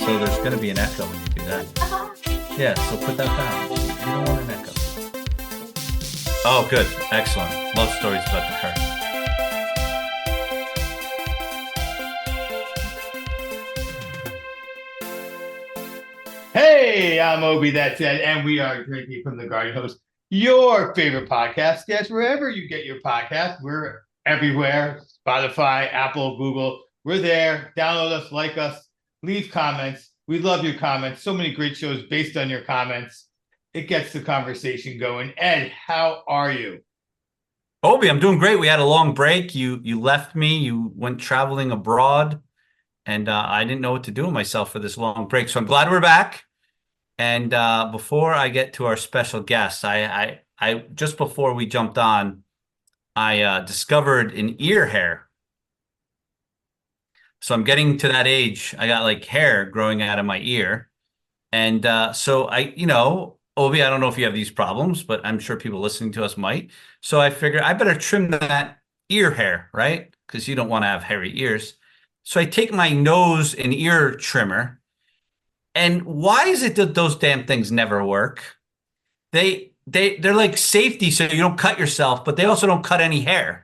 So there's going to be an echo when you do that. Yeah, so put that down. You don't want an echo. Oh, good. Excellent. Love stories about the hurt. Hey, I'm Obi, that's Ed, and we are drinking from the Garden Host, your favorite podcast. Yes, wherever you get your podcast, we're everywhere. Spotify, Apple, Google. We're there. Download us, like us, leave comments. We love your comments. So many great shows based on your comments. It gets the conversation going. Ed, how are you? Obi, I'm doing great. We had a long break. You left me. You went traveling abroad, and I didn't know what to do with myself for this long break. So I'm glad we're back. And before I get to our special guest, I just before we jumped on, I discovered an ear hair. So I'm getting to that age. I got like hair growing out of my ear. And so Obi, I don't know if you have these problems, but I'm sure people listening to us might. So I figured I better trim that ear hair, right? Because you don't want to have hairy ears. So I take my nose and ear trimmer. And why is it that those damn things never work? They're like safety, so you don't cut yourself, but they also don't cut any hair.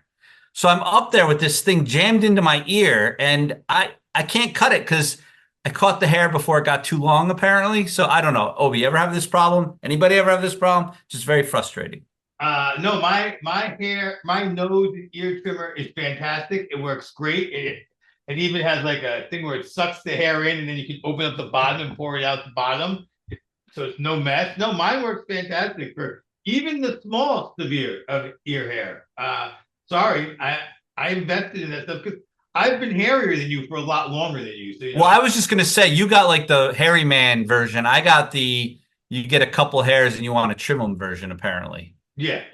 So I'm up there with this thing jammed into my ear, and I can't cut it because I caught the hair before it got too long, apparently. So I don't know. Obi, you ever have this problem? Anybody ever have this problem? Just very frustrating. No, my nose and ear trimmer is fantastic. It works great. It even has like a thing where it sucks the hair in, and then you can open up the bottom and pour it out the bottom, so it's no mess. No, mine works fantastic for even the smallest of ear hair. Sorry, I invested in that stuff because I've been hairier than you for a lot longer than you. So, Well, I was just gonna say you got like the hairy man version. I got the you get a couple hairs and you want to trim them version, apparently. Yeah.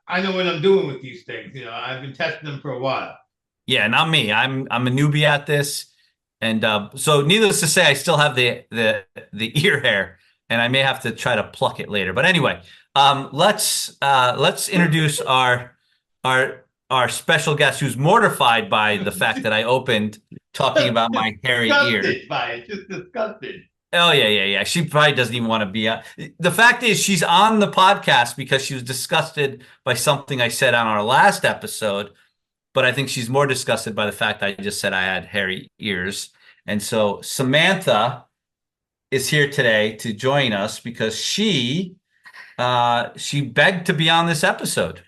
I know what I'm doing with these things. I've been testing them for a while. Yeah, not me. I'm a newbie at this, and so needless to say, I still have the ear hair, and I may have to try to pluck it later. But anyway, let's introduce our special guest, who's mortified by the fact that I opened talking about my hairy ear. Disgusted by it, just disgusted. Oh yeah. She probably doesn't even want to be. The fact is, she's on the podcast because she was disgusted by something I said on our last episode. But I think she's more disgusted by the fact I just said I had hairy ears. And so Samantha is here today to join us because she begged to be on this episode.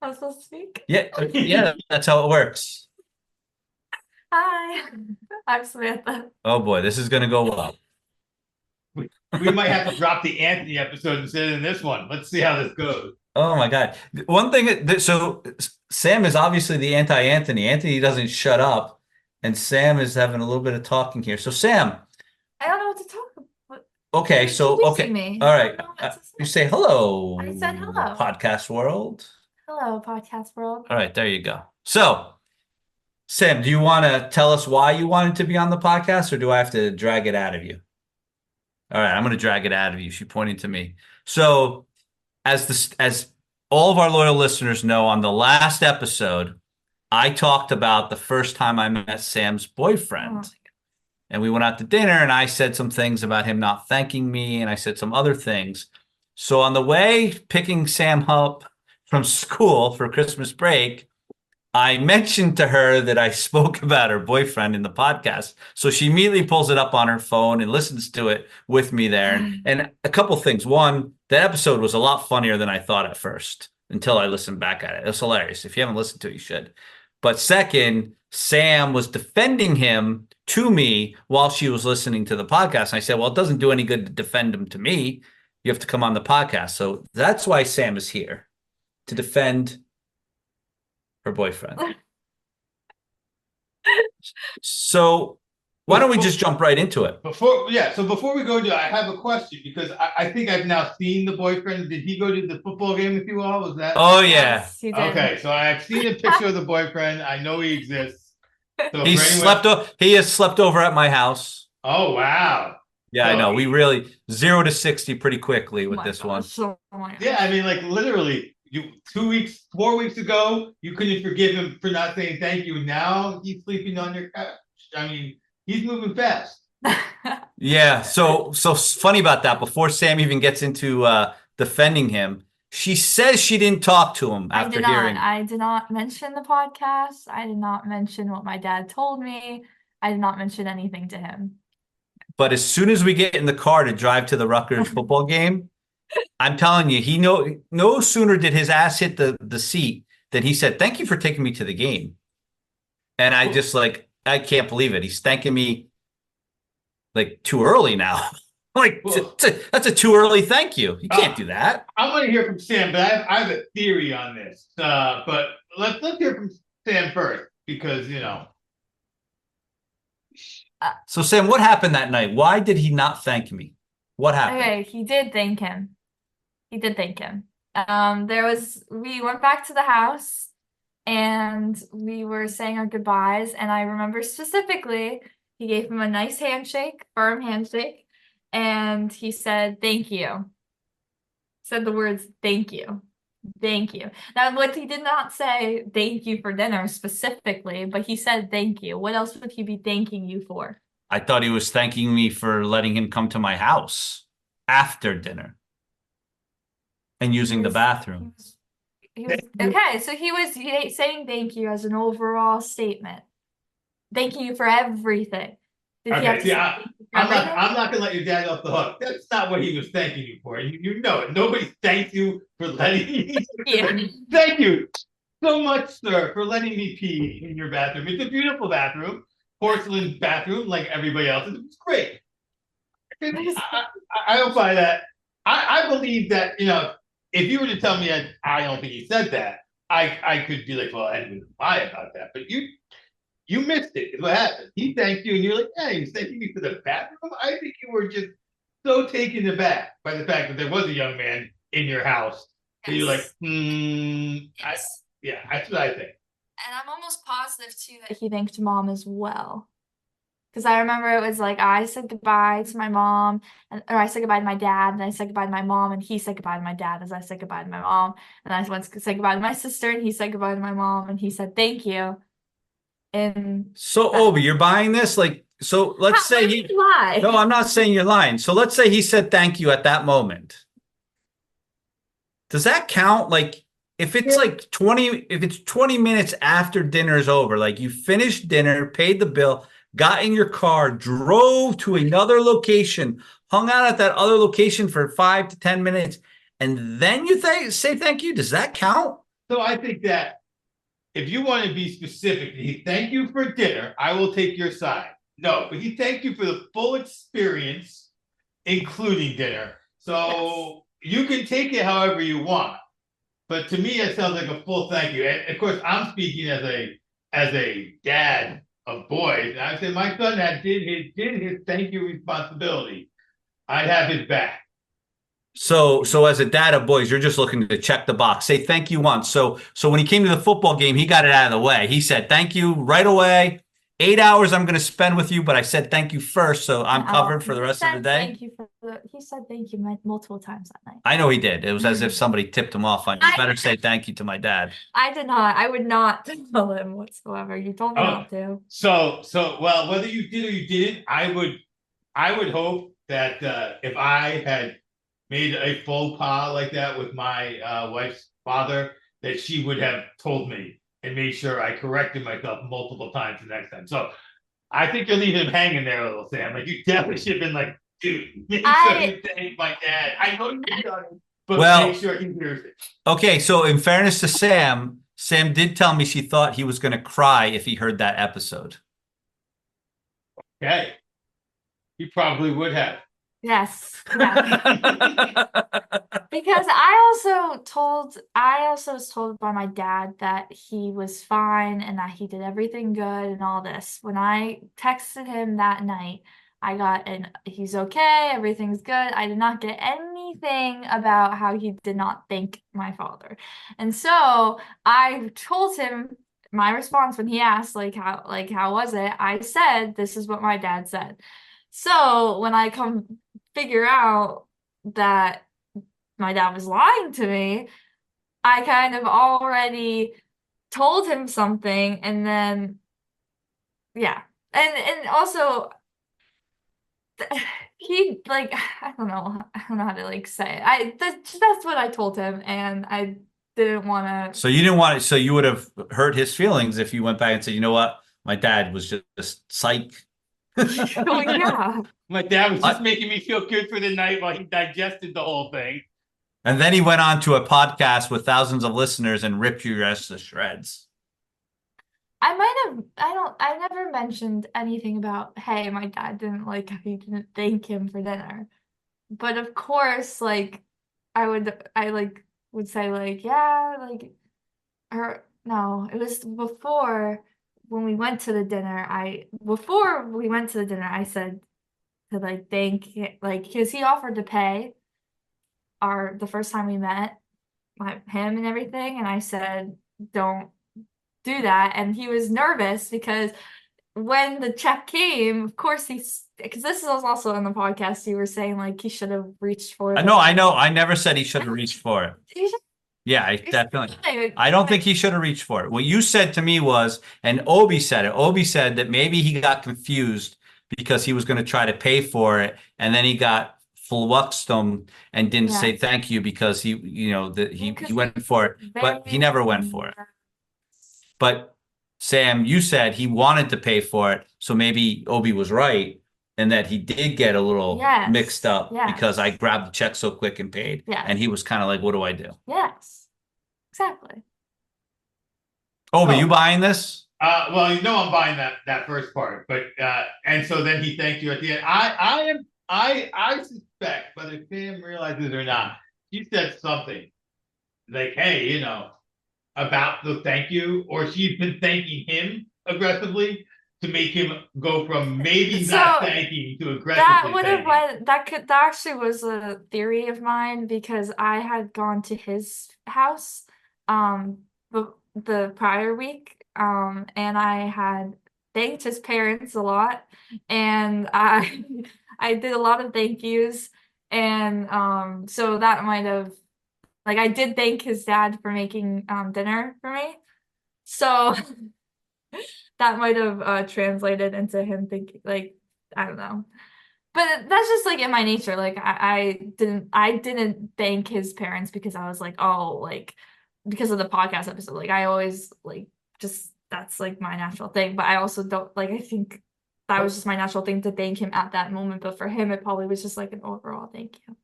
I'm supposed to speak? Yeah, that's how it works. Hi, I'm Samantha. Oh boy, this is going to go well. We might have to drop the Anthony episode instead of this one. Let's see how this goes. Oh my God. One thing, so Sam is obviously the anti-Anthony. Anthony doesn't shut up, and Sam is having a little bit of talking here. So Sam. I don't know what to talk about. Okay, so, okay. Me. All right. You say hello. I said hello. Podcast world. Hello, podcast world. All right, there you go. So, Sam, do you want to tell us why you wanted to be on the podcast, or do I have to drag it out of you? All right, I'm going to drag it out of you. She pointed to me. So, as all of our loyal listeners know, on the last episode, I talked about the first time I met Sam's boyfriend. And we went out to dinner, and I said some things about him not thanking me, and I said some other things. So on the way, picking Sam up from school for Christmas break, I mentioned to her that I spoke about her boyfriend in the podcast. So she immediately pulls it up on her phone and listens to it with me there. And a couple things. One, that episode was a lot funnier than I thought at first until I listened back at it. It was hilarious. If you haven't listened to it, you should. But second, Sam was defending him to me while she was listening to the podcast. And I said, well, it doesn't do any good to defend him to me. You have to come on the podcast. So that's why Sam is here, to defend her boyfriend. So why don't we just jump right into it? Before we go to, I have a question because I think I've now seen the boyfriend. Did he go to the football game with you all? Was that? Oh yeah. Yes, you did. Okay, so I've seen a picture of the boyfriend. I know he exists. So He has slept over at my house. Oh wow. Yeah, So I know. We really 0 to 60 pretty quickly with this one. Yeah, I mean, like literally, 4 weeks ago, you couldn't forgive him for not saying thank you. Now he's sleeping on your couch. I mean, he's moving fast. Yeah, so funny about that. Before Sam even gets into defending him, she says she didn't talk to him I after did not. hearing. I did not mention the podcast. I did not mention what my dad told me. I did not mention anything to him. But as soon as we get in the car to drive to the Rutgers football game, I'm telling you, he no sooner did his ass hit the seat than he said, "Thank you for taking me to the game." And I just like, I can't believe it. He's thanking me like too early now. Like Well- that's a too early thank you. You can't do that. I want to hear from Sam, but I have a theory on this. But let's hear from Sam first because So Sam, what happened that night? Why did he not thank me? What happened? Okay, he did thank him. He did thank him. We went back to the house and we were saying our goodbyes. And I remember specifically, he gave him a nice handshake, firm handshake, and he said, "Thank you." Said the words, "Thank you. Thank you." Now, what he did not say, "Thank you for dinner" specifically, but he said, "Thank you." What else would he be thanking you for? I thought he was thanking me for letting him come to my house after dinner and using the bathroom. Okay, so he was saying thank you as an overall statement. Thanking you for everything. Did he have okay, to see, say I, thank you for I'm not everything? I'm not gonna let your dad off the hook. That's not what he was thanking you for. You know it. Nobody thanked you for letting me. Yeah. Thank you so much, sir, for letting me pee in your bathroom. It's a beautiful bathroom, porcelain bathroom, like everybody else's. It's great. I don't buy that. I believe that if you were to tell me I don't think he said that, I could be like, well, I didn't lie about that. But you missed it. Is what happened. He thanked you, and you're like, hey, he's thanking me for the bathroom. I think you were just so taken aback by the fact that there was a young man in your house. And you're like, Yes. yeah, that's what I think. And I'm almost positive too that he thanked mom as well. Because I remember it was like I said goodbye to my mom, or I said goodbye to my dad, and I said goodbye to my mom, and he said goodbye to my dad as I said goodbye to my mom, and I went to say goodbye to my sister, and he said goodbye to my mom, and he said thank you. And So Obi, you're buying this? Like, so let's say he lie. No, I'm not saying you're lying. So let's say he said thank you at that moment. Does that count? Like if it's like 20 minutes after dinner is over, like you finished dinner, paid the bill, got in your car, drove to another location, hung out at that other location for 5 to 10 minutes, and then you say thank you. Does that count? So I think that if you want to be specific, he thank you for dinner, I will take your side. No, but he thanked you for the full experience, including dinner. So you can take it however you want. But to me, it sounds like a full thank you. And of course, I'm speaking as a dad of boys. And I said my son did his thank you responsibility. I'd have his back. So as a dad of boys, you're just looking to check the box, say thank you once. So when he came to the football game, he got it out of the way. He said thank you right away. 8 hours I'm going to spend with you, but I said thank you first, so I'm covered for the rest of the day. He said thank you multiple times that night. I know he did. It was as if somebody tipped him off on you better say thank you to my dad. I did not. I would not tell him whatsoever. You told me not to. So well, whether you did or you didn't, I would hope that if I had made a faux pas like that with my wife's father, that she would have told me and made sure I corrected myself multiple times the next time. So I think you're leaving him hanging there a little, Sam. Like you definitely should have been like, dude, make sure you thank my dad. I know you've done it, but make sure he hears it. Okay, so in fairness to Sam did tell me she thought he was going to cry if he heard that episode. Okay. He probably would have. Yes. Because I also was told by my dad that he was fine and that he did everything good and all this. When I texted him that night, I got he's okay, everything's good. I did not get anything about how he did not thank my father. And so I told him my response when he asked how was it? I said, this is what my dad said. So when I come figure out that my dad was lying to me, I kind of already told him something, and then and also he like I don't know how to like say it. That's what I told him, and I didn't want So you didn't want it. So you would have hurt his feelings if you went back and said, you know what, my dad was just psych. to. Well, yeah. My dad was just I- making me feel good for the night while he digested the whole thing. And then he went on to a podcast with thousands of listeners and ripped you rest to shreds. I might have. I never mentioned anything about, hey, my dad didn't like how you didn't thank him for dinner. But of course, like, I like would say, like, yeah, like, or no, it was before when we went to the dinner. Before we went to the dinner, I said to like thank like because he offered to pay the first time we met, him and everything, and I said, don't do that, and he was nervous because when the check came, of course because this is also in the podcast, you were saying like he should have reached for it. No, I know. I never said he should have reached for it. He should- Yeah, I he should- definitely. I don't think he should have reached for it. What you said to me was, and Obi said it. Obi said that maybe he got confused because he was going to try to pay for it, and then he got flummoxed and didn't say Yes. thank you because he, you know, that he Because went for it, but he never went for it. But Sam, you said he wanted to pay for it, so maybe Obi was right, and that he did get a little Yes, mixed up yes. because I grabbed the check so quick and paid, Yes. and he was kind of like, "What do I do?" Yes, exactly. Obi, Oh. you buying this? Well, you know I'm buying that first part, but and so then he thanked you at the end. I suspect, whether Sam realizes it or not, he said something like, "Hey, you know, about the thank you," or she's been thanking him aggressively to make him go from maybe not So, thanking to That aggressively would have thanking. that actually was a theory of mine because I had gone to his house the prior week and I had thanked his parents a lot, and I I did a lot of thank yous, and so that might have, like, I did thank his dad for making dinner for me, so that might have translated into him thinking, like, I don't know. But that's just like in my nature. Like I didn't thank his parents because I was like, oh, like because of the podcast episode. Like I always like just that's like my natural thing. But I also don't like I think that was just my natural thing to thank him at that moment. But for him, it probably was just like an overall thank you.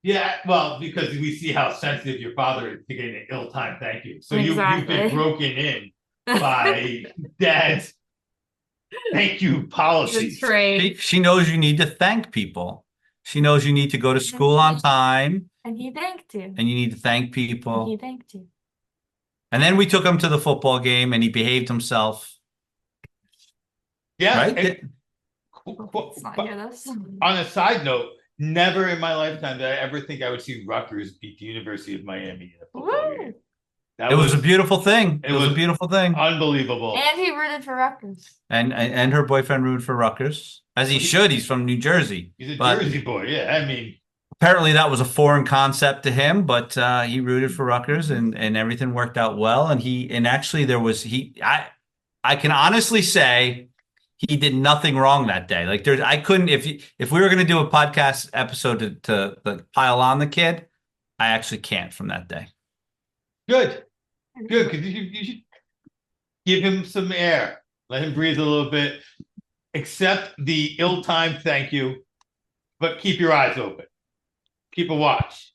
Yeah, well, because we see how sensitive your father is to getting an ill-timed thank you. So you've been Exactly. broken in by dad's thank you The policies. trait. She knows you need to thank people. She knows you need to go to school on time, And he thanked you. and you need to thank And he people. thanked you. And then we took him to the football game, and he behaved himself. Yeah, Right? and- Let's not hear this. on a side note, never in my lifetime did I ever think I would see Rutgers beat the University of Miami in a football Woo! game. That It was a beautiful thing. it It was a was beautiful thing. unbelievable. And he rooted for Rutgers. And her boyfriend rooted for Rutgers, as he should. He's from New Jersey. He's a But Jersey boy. Yeah, I mean, apparently that was a foreign concept to him, but he rooted for Rutgers, and everything worked out well. And actually I can honestly say he did nothing wrong that day. Like I couldn't, if we were going to do a podcast episode to like pile on the kid, I actually can't from that day. good, because you should give him some air, let him breathe a little bit, accept the ill-timed thank you, but keep your eyes open, keep a watch.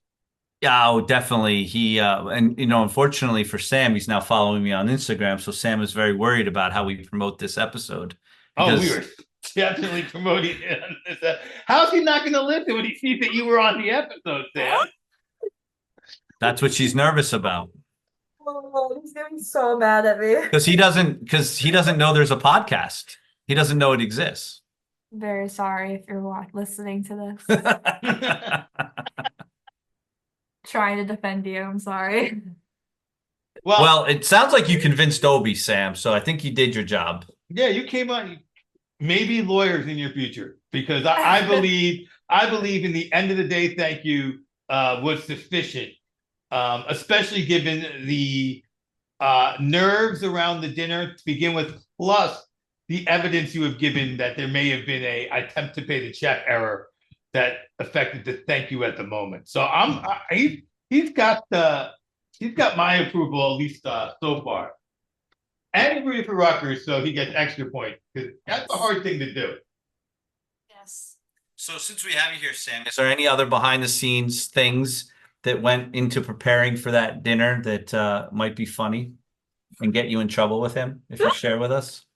Yeah, oh, definitely. He and unfortunately for Sam, he's now following me on Instagram. So Sam is very worried about how we promote this episode. Oh, we because- were definitely promoting it on this. How's he not going to listen when he sees that you were on the episode, Sam? That's what she's nervous about. Oh, he's getting so mad at me. Because he doesn't know there's a podcast. He doesn't know it exists. Very sorry if you're listening to this. Trying to defend you. I'm sorry. Well, it sounds like you convinced Obi, Sam. So I think you did your job. Yeah, you came on. Maybe lawyers in your future, because I believe in the end of the day, thank you was sufficient, especially given the nerves around the dinner to begin with, plus the evidence you have given that there may have been a attempt to pay the check error that affected the thank you at the moment. So he's got my approval at least so far. And agree for Rutgers, so he gets extra points because that's a hard thing to do. Yes. So since we have you here, Sam, is there any other behind the scenes things that went into preparing for that dinner that might be funny and get you in trouble with him if you share with us?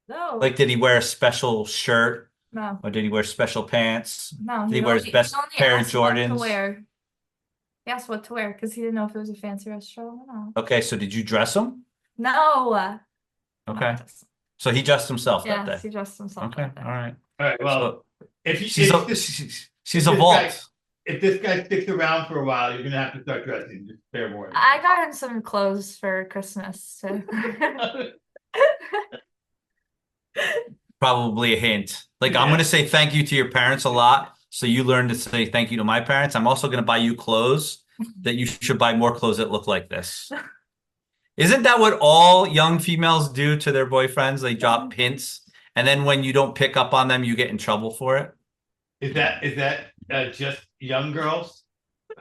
No. Like, did he wear a special shirt No. or did he wear special pants? No. Did he wear his best pair of Jordans? He asked what to wear because he didn't know if it was a fancy restaurant or not. Okay, so did you dress him? No. Okay. So he dressed himself that Yes, day. he dressed himself. Okay, that day. all right. All right. Well, So if you, she's if a this, she's if a this vault. guy- if this guy sticks around for a while, you're gonna have to start dressing. Just fair warning. I got him some clothes for Christmas. So. Probably a hint. Like, I'm Yeah. gonna say thank you to your parents a lot, so you learn to say thank you to my parents. I'm also gonna buy you clothes that you should buy more clothes that look like this. Isn't that what all young females do to their boyfriends? They drop hints, and then when you don't pick up on them, you get in trouble for it. Is that just young girls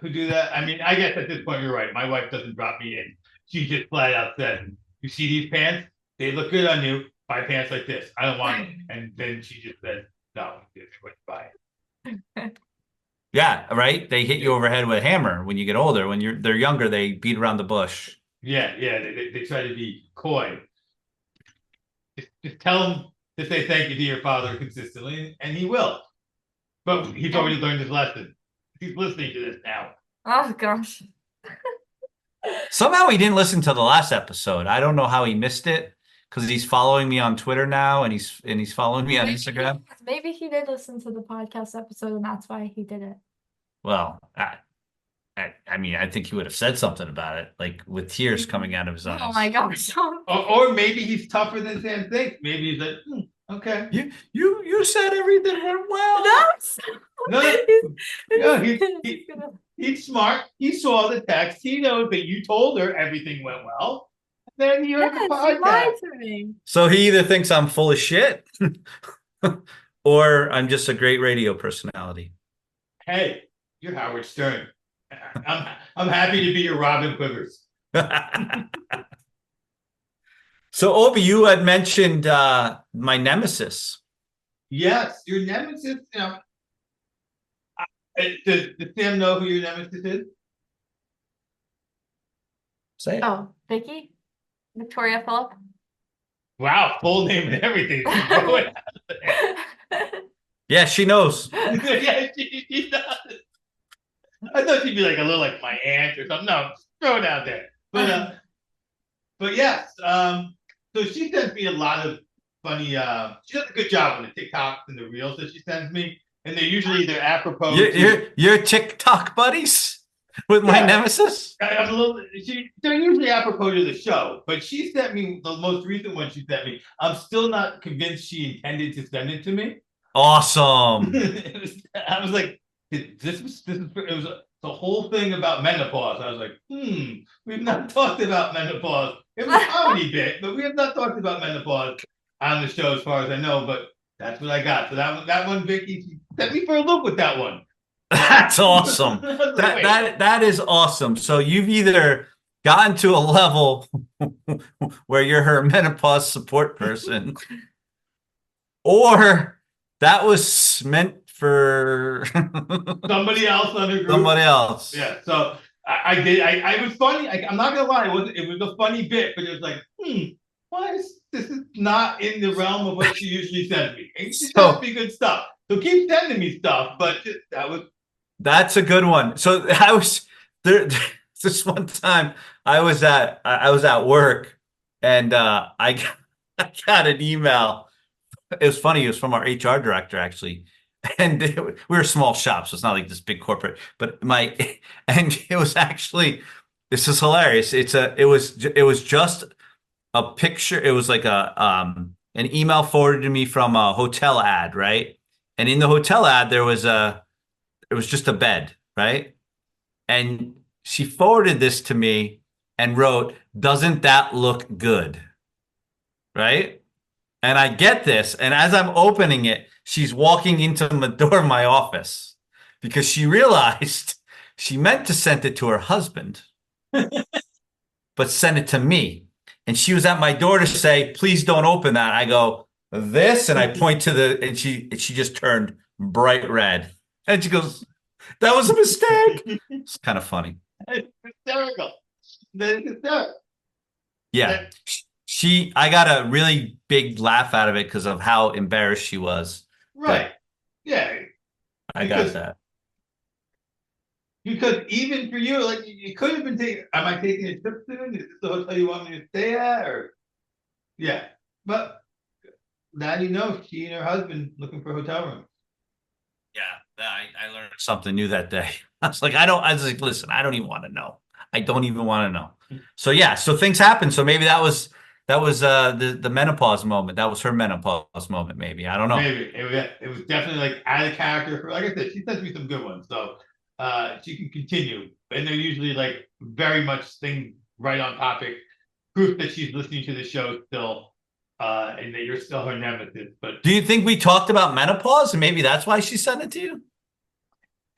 who do that? I mean, I guess at this point you're right. My wife doesn't drop me in. She just flat out said, "You see these pants? They look good on you. Buy pants like this. I don't want them." And then she just said, "No, this is what you buy." Yeah, right. They hit you overhead with a hammer when you get older. When they're younger, they beat around the bush. Yeah, they try to be coy. Just tell him to say thank you to your father consistently, and he will. But he's already learned his lesson. He's listening to this now. Oh gosh. Somehow he didn't listen to the last episode. I don't know how he missed it because he's following me on Twitter now and he's following me on Instagram. Maybe he did listen to the podcast episode and that's why he did it. Well, I mean, I think he would have said something about it, like with tears coming out of his eyes. Oh my gosh. Or maybe he's tougher than Sam thinks. Maybe he's like, okay. You said everything went well. No, no, He's gonna- he's smart. He saw the text. He knows that you told her everything went well. Then you heard the Yes, he lied podcast. to me. So he either thinks I'm full of shit or I'm just a great radio personality. Hey, you're Howard Stern. I'm happy to be your Robin Quivers. So Obi, you had mentioned my nemesis. Yes, your nemesis. You know, does Sam know who your nemesis is? Say it. Oh, Vicky? Victoria Phillip? Wow, full name and everything. Yeah, she knows. Yeah, she does. I thought she'd be like a little like my aunt or something. No, throw it out there. But yes, so she sends me a lot of funny. She does a good job on the TikToks and the reels that she sends me, and they're usually apropos. Your TikTok buddies with my Yeah. nemesis. I'm a little. They're usually apropos to the show, but she sent me the most recent one. She sent me. I'm still not convinced she intended to send it to me. Awesome. I was like, it was the whole thing about menopause. I was like, we've not talked about menopause. It was a comedy bit, but we have not talked about menopause on the show as far as I know. But that's what I got. So that one, Vicky, she set me for a loop with that one. That's awesome. I was like, wait. That is awesome. So you've either gotten to a level where you're her menopause support person, or that was meant for Somebody else on the group. somebody else. Yeah, so I did. I was funny. I'm not gonna lie. It was a funny bit, but it was like, why is this is not in the realm of what she usually sends me. And she sends me good stuff. So keep sending me stuff. But That's a good one. So I was there. This one time I was at work, and I got an email. It was funny. It was from our HR director, actually. And we're a small shop, so it's not like this big corporate. But and it was actually, this is hilarious. It was just a picture. It was like an email forwarded to me from a hotel ad, right? And in the hotel ad, it was just a bed, right? And she forwarded this to me and wrote, "Doesn't that look good?" right? And I get this, and as I'm opening it, she's walking into the door of my office because she realized she meant to send it to her husband, but send it to me. And she was at my door to say, please don't open that. I go, this, and I point to and she just turned bright red. And she goes, that was a mistake. It's kind of funny. It's hysterical. That is hysterical. Yeah. I got a really big laugh out of it because of how embarrassed she was. Right. Yeah. I got that. Because even for you, like you could have been taking. Am I taking a trip soon? Is this the hotel you want me to stay at? Or yeah, but now you know she and her husband looking for hotel rooms. Yeah, I learned something new that day. I was like, listen, I don't even want to know. I don't even want to know. So yeah, so things happen. So maybe that was the menopause moment. That was her menopause moment. Maybe I don't know. Maybe it was definitely like out of character. For, like I said, she sent me some good ones, so she can continue. And they're usually like very much things right on topic, proof that she's listening to the show still, and that you're still her nemesis. But do you think we talked about menopause, and maybe that's why she sent it to you?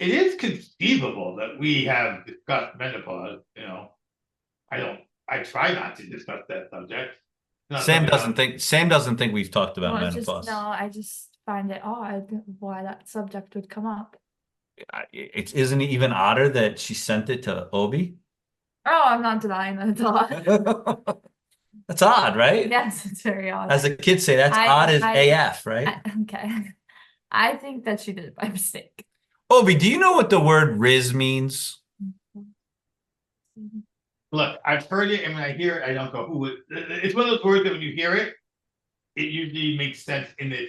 it is conceivable that we have discussed menopause. You know, I try not to discuss that subject. Sam doesn't think we've talked about menopause. I just find it odd why that subject would come up. Isn't it even odder that she sent it to Obi? Oh, I'm not denying that it's odd. That's odd, right? Yes, it's very odd. As the kids say, that's odd as AF, right? Okay. I think that she did it by mistake. Obi, do you know what the word Riz means? Look, I've heard it, and when I hear it, I don't go, "Ooh!" It's one of those words that when you hear it, it usually makes sense in that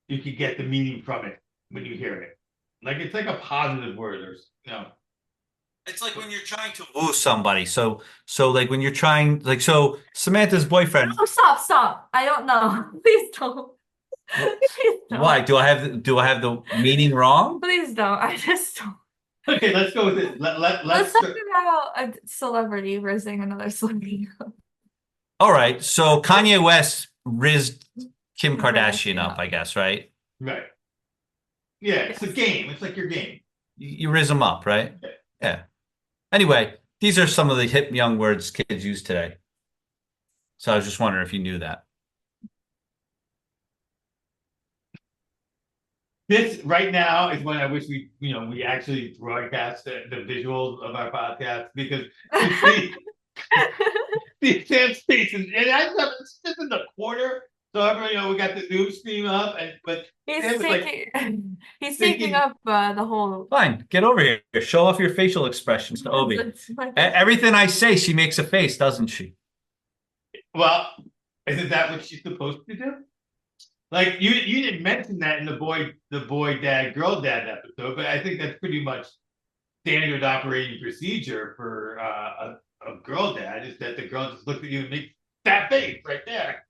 you can get the meaning from it when you hear it. Like it's like a positive word, or you know. It's like when you're trying to woo somebody. So like when you're trying, like, so Samantha's boyfriend. Oh, stop! I don't know. Please don't. Please don't. Why? Do I have the meaning wrong? Please don't. I just don't. Okay, let's go with it. Let's talk about a celebrity rizzing another celebrity. All right. So Kanye West rizzed Kim Kardashian up, I guess, right? Right. Yeah, it's a game. It's like your game. You rizz them up, right? Yeah. Anyway, these are some of the hip young words kids use today. So I was just wondering if you knew that. This right now is when I wish we actually broadcast the visuals of our podcast, because the Sam's face and it's just in the corner. So everyone, we got the Zoom stream up, but he's taking up the whole. Fine, get over here. Show off your facial expressions to Obi. Everything I say, she makes a face, doesn't she? Well, isn't that what she's supposed to do? Like you didn't mention that in the boy dad girl dad episode, but I think that's pretty much standard operating procedure for a girl dad, is that the girl just looks at you and makes that face right there.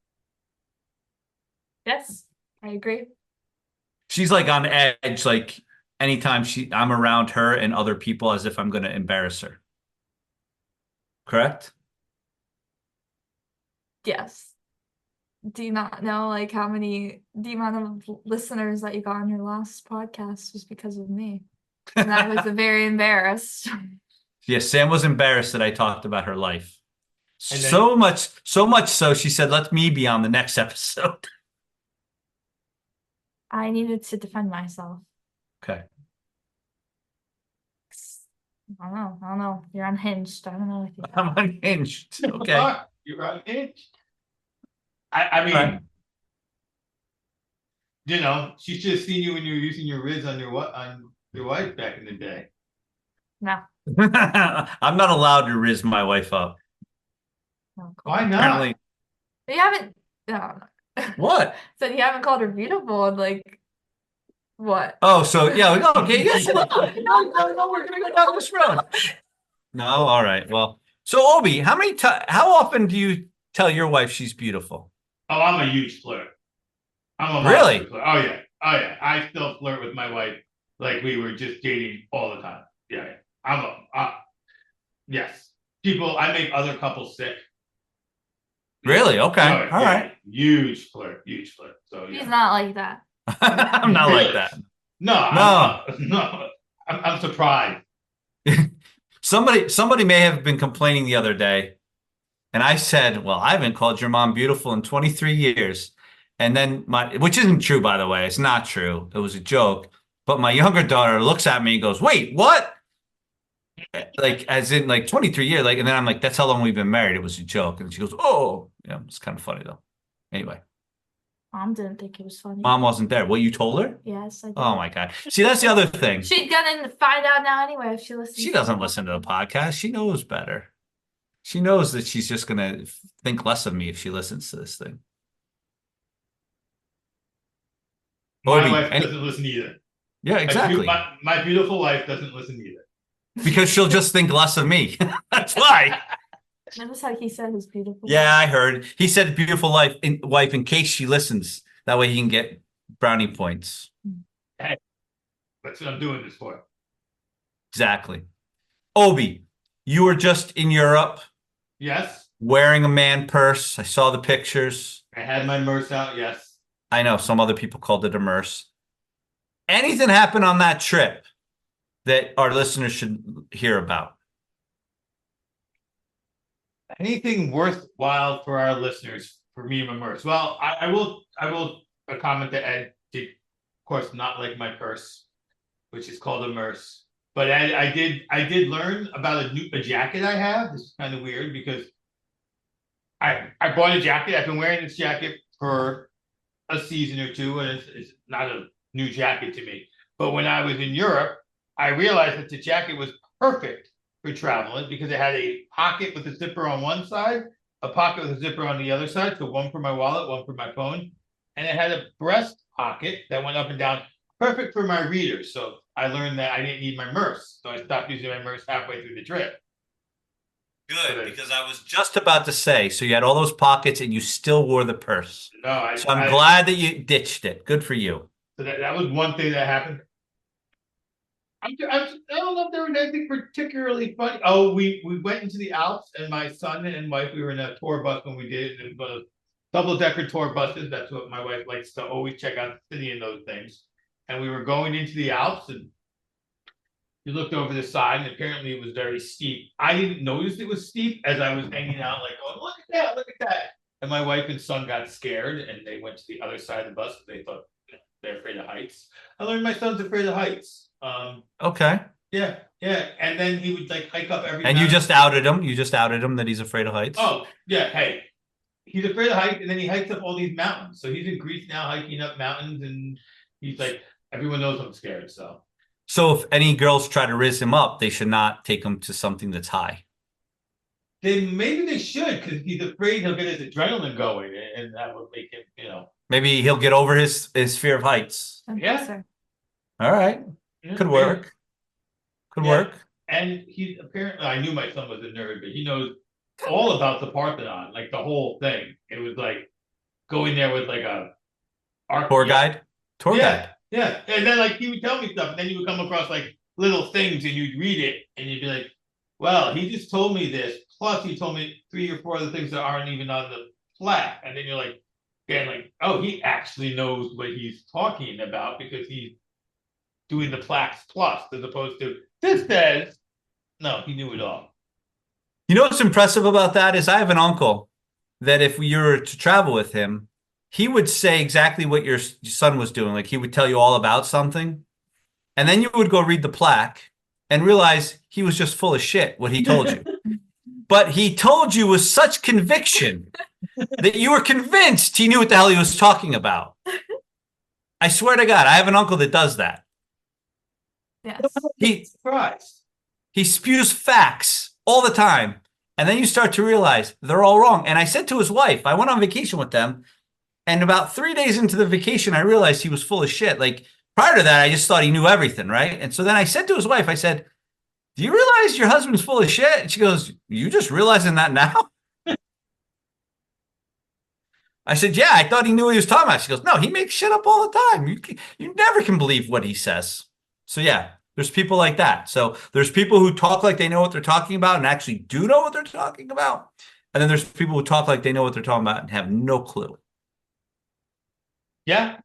Yes, I agree. She's like on edge, like anytime I'm around her and other people, as if I'm going to embarrass her. Correct? Yes. Do you not know like the amount of listeners that you got on your last podcast was because of me? And I was very embarrassed. Yeah, Sam was embarrassed that I talked about her life. So much so she said, let me be on the next episode. I needed to defend myself. Okay. I don't know. You're unhinged. I don't know if you I'm unhinged. Okay. You're unhinged. I mean, right. She should have seen you when you were using your Riz on your wife back in the day. No. I'm not allowed to Riz my wife up. Oh, cool. Why not? Apparently. You haven't. No. What? So you haven't called her beautiful, and like, what? Oh, so yeah. Okay. Yes. No, we're gonna go down this road. No. All right. Well, so Obi, how often do you tell your wife she's beautiful? Oh, I'm a huge flirt. I'm a really? Flirt. Oh yeah. I still flirt with my wife like we were just dating all the time. Yeah. Yes. I make other couples sick. Really? Okay. Oh, All yeah, right. huge flirt. So He's yeah. not like that. I'm not like that. No, No. no. I'm surprised. Somebody may have been complaining the other day, and I said, "Well, I haven't called your mom beautiful in 23 years." And then which isn't true, by the way. It's not true. It was a joke. But my younger daughter looks at me and goes, "Wait, what?" Like, as in, like, 23 years. Like, and then I'm like, "That's how long we've been married. It was a joke." And she goes, "Oh, yeah, it's kind of funny though." Anyway, Mom didn't think it was funny. mom wasn't there. Well, you told her? Yes, I did. Oh my God. See, that's the other thing. She's gonna find out now anyway if she listens. She doesn't listen to the podcast. She knows better. She knows that she's just going to think less of me if she listens to this thing. My Obi, wife doesn't listen either. Yeah, exactly. My beautiful wife doesn't listen either. Because she'll just think less of me. That's why. That was how he said his beautiful. Yeah, I heard. He said beautiful wife in case she listens. That way he can get brownie points. Hey, that's what I'm doing this for. Exactly. Obi, you were just in Europe Yes, wearing a man purse. I saw the pictures. I had my merce out. Yes. I know some other people called it a merce. Anything happened on that trip that our listeners should hear about? Anything worthwhile for our listeners for me and my merce? Well, I will comment that Ed did, of course, not like my purse, which is called a merce. But Ed, I did learn about a jacket I have. This is kind of weird because I bought a jacket. I've been wearing this jacket for a season or two, and it's not a new jacket to me. But when I was in Europe, I realized that the jacket was perfect for traveling because it had a pocket with a zipper on one side, a pocket with a zipper on the other side. So one for my wallet, one for my phone. And it had a breast pocket that went up and down, perfect for my readers. So I learned that I didn't need my merce. So I stopped using my merce halfway through the trip. Good, because I was just about to say, so you had all those pockets and you still wore the purse. No, So I'm glad that you ditched it. Good for you. So that was one thing that happened. I don't know if there was anything particularly funny. Oh, we went into the Alps, and my son and wife, we were in a tour bus when we did it. It was a double-decker tour buses. That's what my wife likes to always check out the city and those things. And we were going into the Alps, and you looked over the side, and apparently it was very steep. I didn't notice it was steep as I was hanging out, like going, "Look at that, look at that." And my wife and son got scared, and they went to the other side of the bus. They thought they're afraid of heights. I learned my son's afraid of heights. Okay. Yeah. And then he would like hike up every. And you just outed him. You just outed him that he's afraid of heights. Oh, yeah. Hey, he's afraid of heights, and then he hikes up all these mountains. So he's in Greece now hiking up mountains, and he's like, everyone knows I'm scared. So if any girls try to raise him up, they should not take him to something that's high. maybe they should, because he's afraid he'll get his adrenaline going, and that will make him, Maybe he'll get over his fear of heights. Yeah. All right. Could work. Could Yeah. work. And he's apparently, I knew my son was a nerd, but he knows all about the Parthenon, like the whole thing. It was like going there with like a Tour guide. Yeah. And then like he would tell me stuff, and then you would come across like little things and you'd read it and you'd be like, well, he just told me this. Plus he told me 3 or 4 other things that aren't even on the plaque. And then you're like, again, like, oh, he actually knows what he's talking about because he's doing the plaques plus as opposed to this says. No, he knew it all. You know what's impressive about that is I have an uncle that if you were to travel with him, he would say exactly what your son was doing. Like he would tell you all about something. And then you would go read the plaque and realize he was just full of shit, what he told you. But he told you with such conviction that you were convinced he knew what the hell he was talking about. I swear to God, I have an uncle that does that. Yes. Surprised. He spews facts all the time. And then you start to realize they're all wrong. And I said to his wife, I went on vacation with them. And about 3 days into the vacation, I realized he was full of shit. Like prior to that, I just thought he knew everything, right? And so then I said to his wife, I said, do you realize your husband's full of shit? And she goes, you just realizing that now? I said, yeah, I thought he knew what he was talking about. She goes, no, he makes shit up all the time. You never can believe what he says. So yeah, there's people like that. So there's people who talk like they know what they're talking about and actually do know what they're talking about. And then there's people who talk like they know what they're talking about and have no clue. Yeah,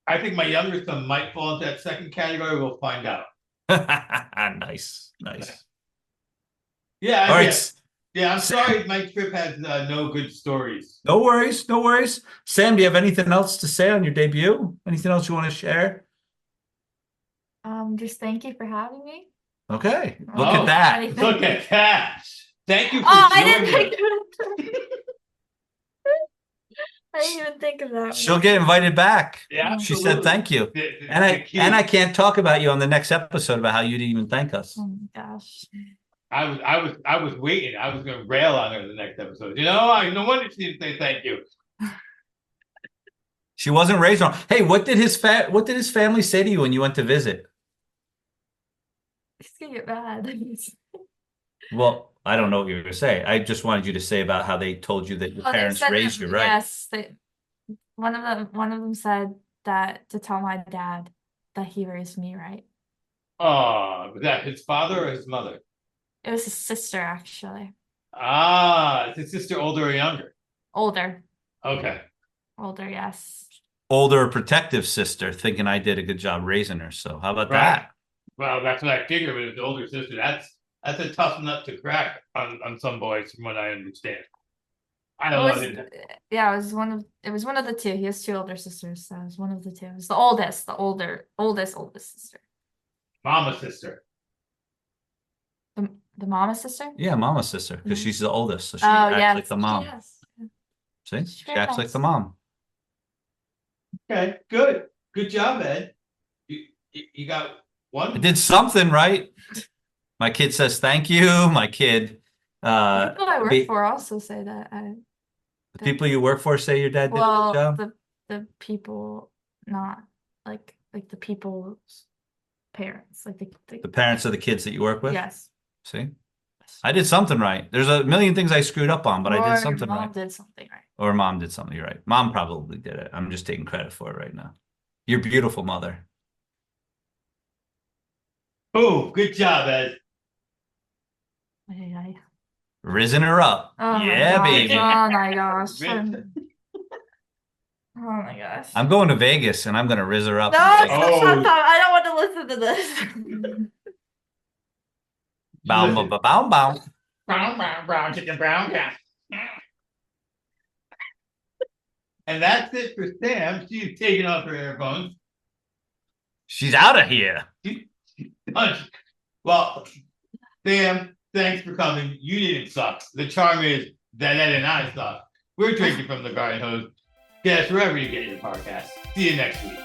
I think my younger son might fall into that second category. We'll find out. Nice. Yeah, All right. yeah. Yeah, I'm sorry my trip has no good stories. No worries. No worries. Sam, do you have anything else to say on your debut? Anything else you want to share? Just thank you for having me. Okay. Look Oh, at that. anything. Look at that. Thank you for Oh, I didn't joining think us. of it. I didn't even think of that. She'll get invited back. Yeah, She said thank you. And I can't talk about you on the next episode about how you didn't even thank us. Oh my gosh. I was waiting. I was gonna rail on her the next episode. No wonder she didn't say thank you. She wasn't raised wrong. Hey, what did his family say to you when you went to visit? It's gonna get bad. Well, I don't know what you were going to say. I just wanted you to say about how they told you that your Oh, they parents said raised that- you, right? Yes, one of them said that to tell my dad that he raised me right. Oh, was that his father or his mother? It was his sister, actually. Ah, is his sister older or younger? Older, Okay. yes. Older protective sister thinking I did a good job raising her. So how about Right. that? Well, that's what I figured with his older sister. That's a tough nut to crack on some boys, from what I understand. I It don't was, know. yeah, it was one of the two. He has two older sisters, so it was one of the two. It was the oldest, oldest sister. Mama's sister. The mama's sister? Yeah, mama's sister because Mhm. she's the oldest. So she Oh, acts yeah. like the mom. Yes. See? She's She very acts like nice. the mom. Okay, good. Good job, Ed. You got one. I did something right. My kid says thank you. My kid, The people I work be- for also say that. the people you work for say your dad did a Well, good job. the people, not like the people's parents, like The parents of the kids that you work with. yes. See, I did something right. There's a million things I screwed up on, but I Or did your something mom right. did something right. Or mom did something right. Mom probably did it. I'm just taking credit for it right now. You're beautiful, mother. Oh, good job, Ed. Ay. Risen her up. Oh my Yeah, gosh. baby. Oh my gosh. Risen. Oh my gosh. I'm going to Vegas and I'm going to riz her up. No, in it's Vegas. not Oh. time. I don't want to listen to this. Bow, Listen. bow, bow, bow. Brown, chicken, brown cat. And that's it for Sam. She's taking off her earphones. She's out of here. Well, Sam, thanks for coming. You didn't suck. The charm is that Ed and I suck. We're drinking from the garden hose. Guess wherever you get your podcast. See you next week.